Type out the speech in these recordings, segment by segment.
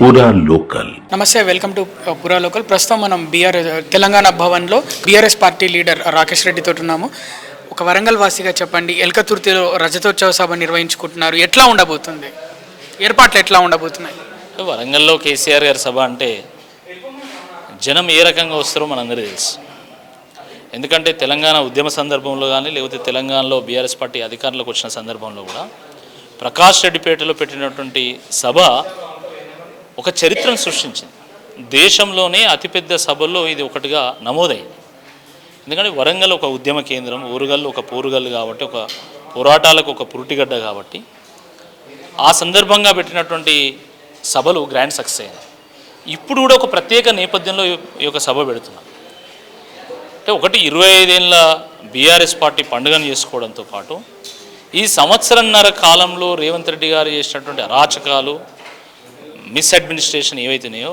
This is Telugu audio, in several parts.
పూరా లోకల్. నమస్తే, వెల్కమ్ టు పూరా లోకల్. ప్రస్తుతం మనం తెలంగాణ భవన్లో బీఆర్ఎస్ పార్టీ లీడర్ రాకేష్ రెడ్డితో ఉన్నాము. ఒక వరంగల్ వాసిగా చెప్పండి, ఎల్కతుర్తిలో రజతోత్సవ సభ నిర్వహించుకుంటున్నారు, ఎట్లా ఉండబోతుంది, ఏర్పాట్లు ఎట్లా ఉండబోతున్నాయి? వరంగల్లో కేసీఆర్ గారి సభ అంటే జనం ఏ రకంగా వస్తారో మనందరికీ తెలుసు. ఎందుకంటే తెలంగాణ ఉద్యమ సందర్భంలో కానీ లేకపోతే తెలంగాణలో బీఆర్ఎస్ పార్టీ అధికారంలోకి వచ్చిన సందర్భంలో కూడా ప్రకాష్ రెడ్డిపేటలో పెట్టినటువంటి సభ ఒక చరిత్రను సృష్టించింది. దేశంలోనే అతిపెద్ద సభల్లో ఇది ఒకటిగా నమోదైంది. ఎందుకంటే వరంగల్ ఒక ఉద్యమ కేంద్రం, ఊరుగల్లు ఒక పోరుగల్లు కాబట్టి, ఒక పోరాటాలకు ఒక పురుటిగడ్డ కాబట్టి ఆ సందర్భంగా పెట్టినటువంటి సభలు గ్రాండ్ సక్సెస్ అయ్యాయి. ఇప్పుడు కూడా ఒక ప్రత్యేక నేపథ్యంలో ఈ యొక్క సభ పెడుతున్నాం. అంటే ఒకటి 25 ఏళ్ళ బీఆర్ఎస్ పార్టీ పండుగను చేసుకోవడంతో పాటు ఈ సంవత్సరంన్నర కాలంలో రేవంత్ రెడ్డి గారు చేసినటువంటి అరాచకాలు, మిస్ అడ్మినిస్ట్రేషన్ ఏవైతున్నాయో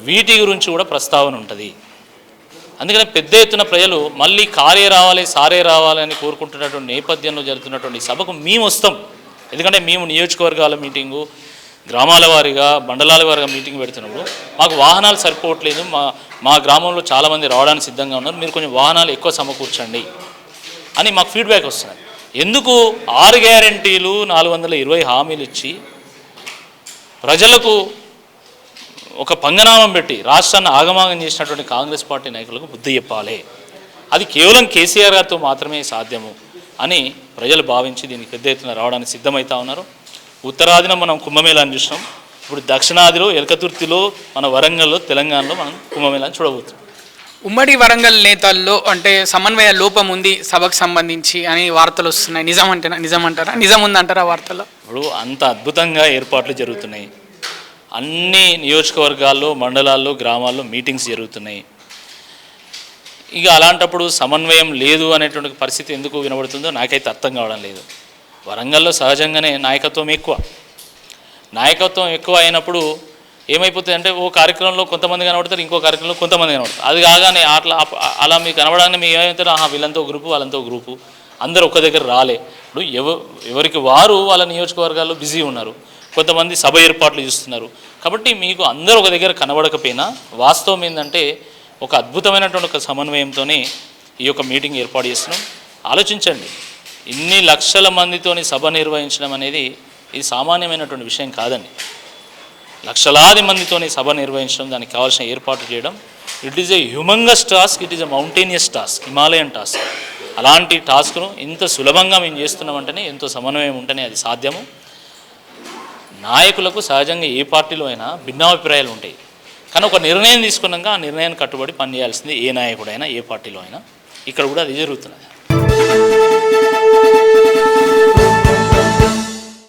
వీటి గురించి కూడా ప్రస్తావన ఉంటుంది. అందుకని పెద్ద ఎత్తున ప్రజలు మళ్ళీ కారే రావాలి సారే రావాలి అని కోరుకుంటున్నటువంటి నేపథ్యంలో జరుగుతున్నటువంటి సభకు మేము వస్తాం. ఎందుకంటే మేము నియోజకవర్గాల మీటింగు, గ్రామాల వారీగా మండలాల వారీగా మీటింగ్ పెడుతున్నప్పుడు మాకు వాహనాలు సరిపోవట్లేదు, మా గ్రామంలో చాలామంది రావడానికి సిద్ధంగా ఉన్నారు, మీరు కొంచెం వాహనాలు ఎక్కువ సమకూర్చండి అని మాకు ఫీడ్బ్యాక్ వస్తున్నది. ఎందుకు 6 గ్యారెంటీలు 420 హామీలు ఇచ్చి ప్రజలకు ఒక పంగనామం పెట్టి రాష్ట్రాన్ని ఆగమాగం చేసినటువంటి కాంగ్రెస్ పార్టీ నాయకులకు బుద్ధి చెప్పాలి. అది కేవలం కేసీఆర్ గారితో మాత్రమే సాధ్యము అని ప్రజలు భావించి దీనికి పెద్ద ఎత్తున రావడానికి సిద్ధమవుతా ఉన్నారు. ఉత్తరాదిన మనం కుంభమేళాన్ని చూసినాం, ఇప్పుడు దక్షిణాదిలో ఎల్కతుర్తిలో, మన వరంగల్లో, తెలంగాణలో మనం కుంభమేళాన్ని చూడబోతున్నాం. ఉమ్మడి వరంగల్ నేతల్లో అంటే సమన్వయ లోపం ఉంది సభకు సంబంధించి అని వార్తలు వస్తున్నాయి. నిజమంటారా? నిజం ఉందంటారా వార్తల్లో? ఇప్పుడు అంత అద్భుతంగా ఏర్పాట్లు జరుగుతున్నాయి, అన్ని నియోజకవర్గాల్లో, మండలాల్లో, గ్రామాల్లో మీటింగ్స్ జరుగుతున్నాయి. ఇక అలాంటప్పుడు సమన్వయం లేదు అనేటువంటి పరిస్థితి ఎందుకు వినబడుతుందో నాకైతే అర్థం కావడం లేదు. వరంగల్లో సహజంగానే నాయకత్వం ఎక్కువ అయినప్పుడు ఏమైపోతుంది అంటే ఓ కార్యక్రమంలో కొంతమంది కనబడతారు, ఇంకో కార్యక్రమంలో కొంతమంది కనబడతారు. అది కాగానే అలా మీకు కనబడగానే మీ ఏమవుతారు, వీళ్ళంతో గ్రూపు వాళ్ళంతో గ్రూపు, అందరూ ఒక్క దగ్గర రాలే. ఇప్పుడు ఎవరికి వారు వాళ్ళ నియోజకవర్గాల్లో బిజీ ఉన్నారు, కొంతమంది సభ ఏర్పాట్లు చూస్తున్నారు. కాబట్టి మీకు అందరూ ఒక దగ్గర కనబడకపోయినా వాస్తవం ఏంటంటే ఒక అద్భుతమైనటువంటి ఒక సమన్వయంతోనే ఈ యొక్క మీటింగ్ ఏర్పాటు చేస్తున్నాం. ఆలోచించండి, ఇన్ని లక్షల మందితోని సభ నిర్వహించడం అనేది ఇది సామాన్యమైనటువంటి విషయం కాదండి. లక్షలాది మందితోని సభ నిర్వహించడం, దానికి కావాల్సిన ఏర్పాటు చేయడం, it is a humongous task, it is a mountainous task, Himalayan task. అలాంటి టాస్క్ను ఇంత సులభంగా మేము చేస్తున్నామంటేనే, ఎంతో సమన్వయం ఉంటేనే అది సాధ్యము. నాయకులకు సహజంగా ఏ పార్టీలో అయినా భిన్నాభిప్రాయాలు ఉంటాయి, కానీ ఒక నిర్ణయం తీసుకున్నాక ఆ నిర్ణయాన్ని కట్టుబడి పనిచేయాల్సింది ఏ నాయకుడైనా, ఏ పార్టీలో అయినా. ఇక్కడ కూడా అది జరుగుతున్నది.